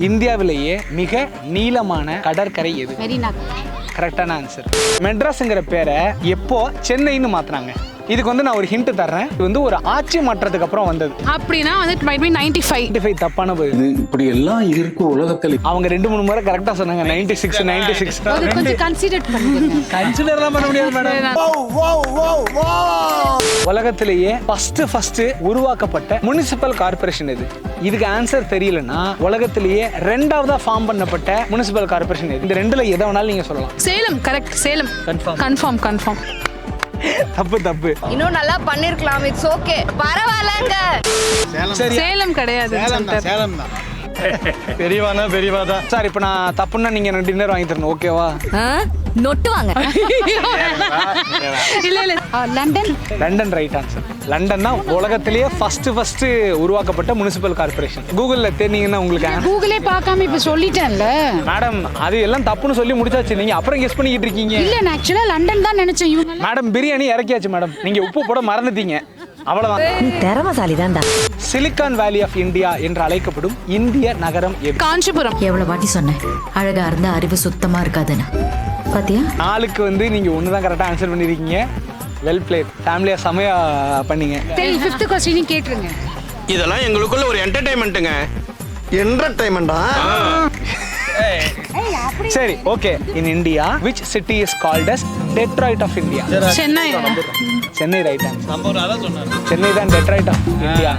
இந்தியாவிலேயே மிக நீளமான கடற்கரை எது? மெரினா. கரெக்டான ஆன்சர். மெட்ராஸ்ங்கிற பேரை எப்போ சென்னைன்னு மாத்தினாங்க? இதுக்கு வந்து நான் ஒரு ஹிண்ட் தர்றேன். இது வந்து ஒரு ஆட்சி மாற்றத்துக்கு அப்புறம் வந்தது. அப்படின்னா வந்து might be 95. தப்பான பதில். இது இப்படி எல்லாம் இருக்கு உலகத்துல. அவங்க 2-3 முறை கரெக்டா சொன்னாங்க. 96. அது கொஞ்சம் கன்சிடர் பண்ணுங்க. கன்சிடர்லாம் பண்ண முடியாது மேடம். உலகத்திலேயே ஃபர்ஸ்ட் உருவாக்கப்பட்ட முனிசிபல் கார்ப்பரேஷன் எது? இதுக்கு ஆன்சர் தெரியலன்னா உலகத்திலேயே 2ஆவதா ஃபார்ம் பண்ணப்பட்ட முனிசிபல் கார்ப்பரேஷன் எது? இந்த ரெண்டுல எதை வேணாலும் நீங்க சொல்லலாம். சேலம். கரெக்ட். சேலம். கன்ஃபார்ம். தப்பு. இன்னும் நல்லா பண்ணிருக்கலாம். It's okay. பரவாயில்லங்க. சேலம் கிடையாது. சேலம் தான். பெரியவாதான் சார், இப்போ நான் தப்புன்னா நீங்க எனக்கு டின்னர் வாங்கி தரணும், ஓகேவா? நொட்டுவாங்க. இல்ல லண்டன் ரைட் ஆன்சர். லண்டன் தான் உலகத்திலேயே ஃபர்ஸ்ட் உருவாக்கப்பட்ட முனிசிபல் கார்ப்பரேஷன். கூகுள்ல தேடினீங்கன்னா உங்களுக்கு கூகுளே பார்க்காம இப்ப சொல்லிட்டேன்ல மேடம். அது எல்லாம் தப்புன்னு சொல்லி முடிச்சாச்சு. நீங்க அப்புறம் கெஸ் பண்ணிக்கிட்டு இருக்கீங்க. இல்ல நான் ஆக்சுவலா லண்டன் தான் நினைச்சேன். இவங்க மேடம் பிரியாணி இறக்கியாச்சு மேடம். நீங்க உப்பு போட மறந்துட்டீங்க, அவ்வளவுதான். நீ திறமசாலி தான்டா. சிலிகான் வேலி ஆஃப் இந்தியா என்று அழைக்கப்படும் இந்திய நகரம் எது? காஞ்சிபுரம். எவ்வளவு வாட்டி சொன்னேன் அழகா இருந்தா அறிவு சுத்தமா இருக்காதுன்னு. பாத்தியா? நாளுக்கு வந்து நீங்க ஒண்ணுதான் கரெக்டா ஆன்சர் பண்ணிருக்கீங்க. Well plate. ஃபேமிலியா செமையா பண்ணீங்க. சரி, 5th கொஸ்டின் கேட்டுருங்க. இதெல்லாம் எங்களுக்குள்ள ஒரு என்டர்டைன்மெண்ட்டுங்க. என்டர்டைன்மெண்டா? சரி, okay. In India which city is called as Detroit of India? Chennai. Chennai right answer. Chennai தான் டெட்ராய்ட் ஆஃப் இந்தியா.